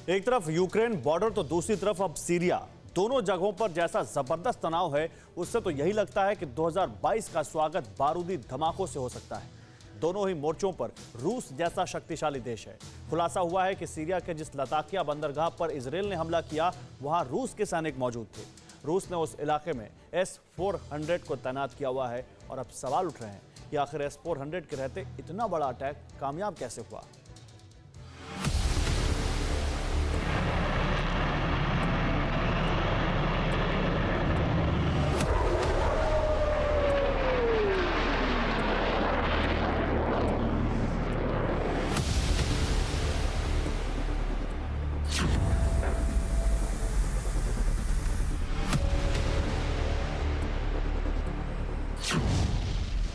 एक तरफ Ukraine border तो दूसरी तरफ अब सीरिया। दोनों जगहों पर जैसा जबरदस्त तनाव है, उससे तो यही लगता है कि 2022 का स्वागत बारूदी धमाकों से हो सकता है। दोनों ही मोर्चों पर रूस जैसा शक्तिशाली देश है। खुलासा हुआ है कि सीरिया के जिस लताकिया बंदरगाह पर इजराइल ने हमला किया, वहां रूस के सैनिक मौजूद थे। रूस ने उस इलाके में S-400 को तैनात किया हुआ है और अब सवाल उठ रहे हैं कि आखिर S-400 के रहते इतना बड़ा अटैक कामयाब कैसे हुआ।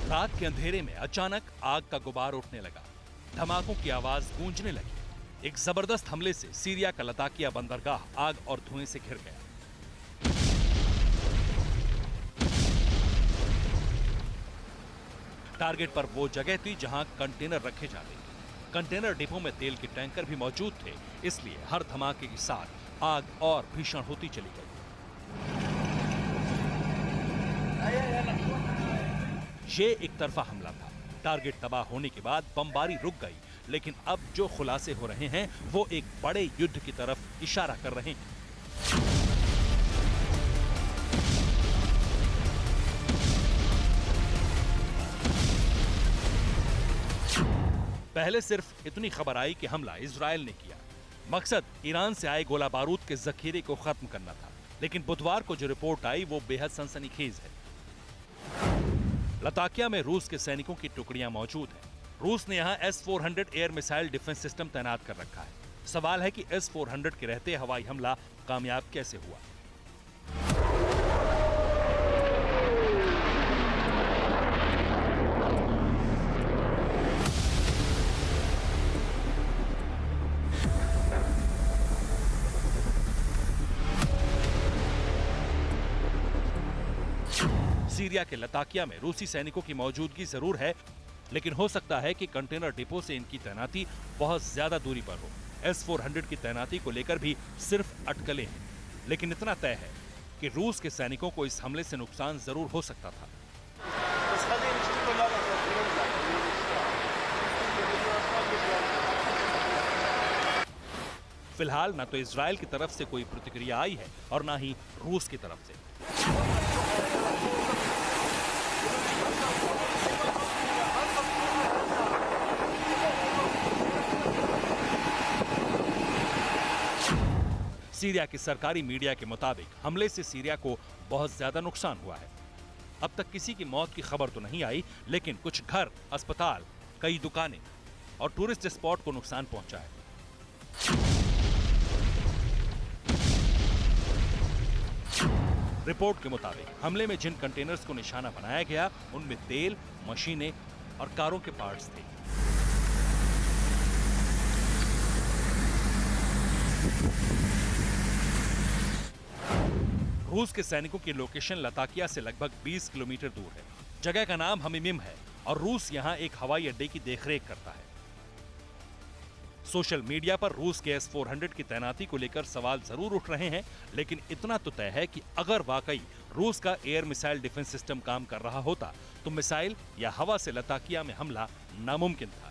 रात के अंधेरे में अचानक आग का गुबार उठने लगा, धमाकों की आवाज गूंजने लगी। एक जबरदस्त हमले से सीरिया का लताकिया बंदरगाह आग और धुएं से घिर गया। टारगेट पर वो जगह थी जहां कंटेनर रखे जाते। कंटेनर डिपो में तेल के टैंकर भी मौजूद थे, इसलिए हर धमाके के साथ आग और भीषण होती चली गई। ये एक तरफा हमला था। टारगेट तबाह होने के बाद बमबारी रुक गई, लेकिन अब जो खुलासे हो रहे हैं वो एक बड़े युद्ध की तरफ इशारा कर रहे हैं। पहले सिर्फ इतनी खबर आई कि हमला इजराइल ने किया। मकसद ईरान से आए गोला बारूद के जखीरे को खत्म करना था, लेकिन बुधवार को जो रिपोर्ट आई वो बेहद सनसनीखेज है। लताकिया में रूस के सैनिकों की टुकड़ियां मौजूद हैं। रूस ने यहां S-400 air missile defence system तैनात कर रखा है। सवाल है कि S-400 के रहते हवाई हमला कामयाब कैसे हुआ। सीरिया के लताकिया में रूसी सैनिकों की मौजूदगी जरूर है, लेकिन हो सकता है कि कंटेनर डिपो से इनकी तैनाती बहुत ज्यादा दूरी पर हो। S-400 की तैनाती को लेकर भी सिर्फ अटकलें हैं, लेकिन इतना तय है कि रूस के सैनिकों को इस हमले से नुकसान जरूर हो सकता था। फिलहाल न तो इजराइल की तरफ से कोई प्रतिक्रिया आई है और न ही रूस की तरफ से। सीरिया की सरकारी मीडिया के मुताबिक हमले से सीरिया को बहुत ज्यादा नुकसान हुआ है। अब तक किसी की मौत की खबर तो नहीं आई, लेकिन कुछ घर, अस्पताल, कई दुकानें और टूरिस्ट स्पॉट को नुकसान पहुंचा है। रिपोर्ट के मुताबिक हमले में जिन कंटेनर्स को निशाना बनाया गया, उनमें तेल, मशीनें और कारों के पार्ट्स थे। रूस के सैनिकों की लोकेशन लताकिया से लगभग 20 किलोमीटर दूर है। जगह का नाम हमीमिम है और रूस यहां एक हवाई अड्डे की देखरेख करता है। सोशल मीडिया पर रूस के S-400 की तैनाती को लेकर सवाल जरूर उठ रहे हैं, लेकिन इतना तो तय है कि अगर वाकई रूस का एयर मिसाइल डिफेंस सिस्टम काम कर रहा होता तो मिसाइल या हवा से लताकिया में हमला नामुमकिन था।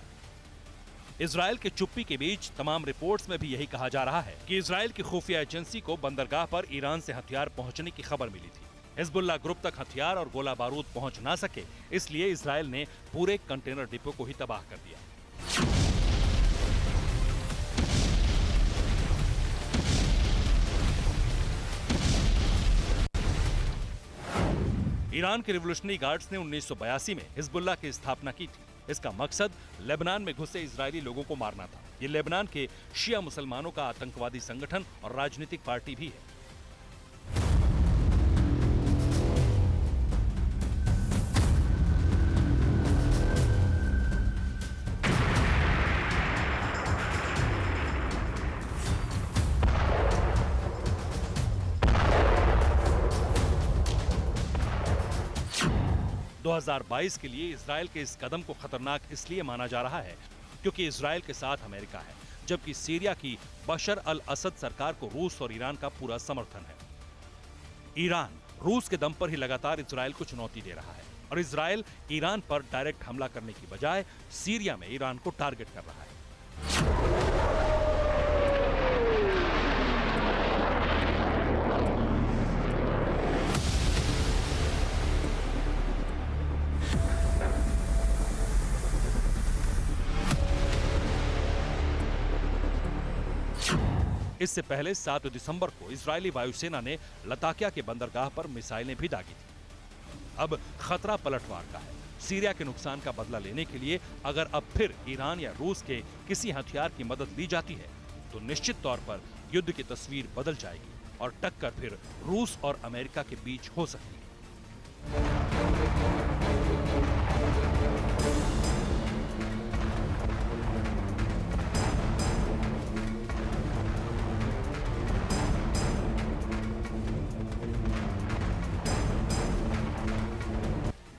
इजराइल के चुप्पी के बीच तमाम रिपोर्ट्स में भी यही कहा जा रहा है कि इजराइल की खुफिया एजेंसी को बंदरगाह पर ईरान से हथियार पहुंचने की खबर मिली थी। हिजबुल्लाह ग्रुप तक हथियार और गोला बारूद पहुंच ना सके, इसलिए इजराइल ने पूरे कंटेनर डिपो को ही तबाह कर दिया। ईरान के रिवोल्यूशनरी गार्ड्स ने 1982 में हिजबुल्लाह की स्थापना की थी। इसका मकसद लेबनान में घुसे इजरायली लोगों को मारना था। ये लेबनान के शिया मुसलमानों का आतंकवादी संगठन और राजनीतिक पार्टी भी है। 2022 के लिए इजराइल के इस कदम को खतरनाक इसलिए माना जा रहा है क्योंकि इजराइल के साथ अमेरिका है। जबकि सीरिया की बशर अल असद सरकार को रूस और ईरान का पूरा समर्थन है। ईरान रूस के दम पर ही लगातार इजरायल को चुनौती दे रहा है और इजरायल ईरान पर डायरेक्ट हमला करने की बजाय सीरिया में ईरान को टारगेट कर रहा है। इससे पहले 7 दिसंबर को इजरायली वायुसेना ने लताकिया के बंदरगाह पर मिसाइलें भी दागी थी। अब खतरा पलटवार का है। सीरिया के नुकसान का बदला लेने के लिए अगर अब फिर ईरान या रूस के किसी हथियार की मदद ली जाती है तो निश्चित तौर पर युद्ध की तस्वीर बदल जाएगी और टक्कर फिर रूस और अमेरिका के बीच हो सकती है।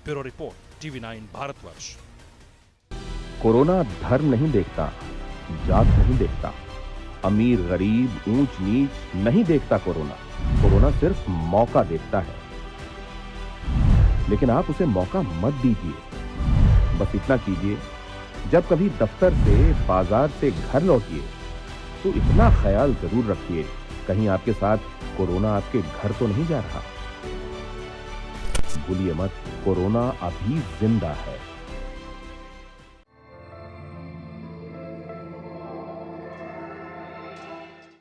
Bureau report, TV9 Bharatvarsh. Corona धर्म नहीं देखता, जात नहीं देखता, अमीर गरीब ऊंच नीच नहीं देखता। कोरोना सिर्फ मौका देखता है, लेकिन आप उसे मौका मत दीजिए। बस इतना कीजिए, जब कभी दफ्तर से बाजार से घर लौटिए तो इतना ख्याल जरूर रखिए कहीं आपके साथ कोरोना आपके घर तो नहीं जा रहा। भूलिए मत, कोरोना अभी जिंदा है।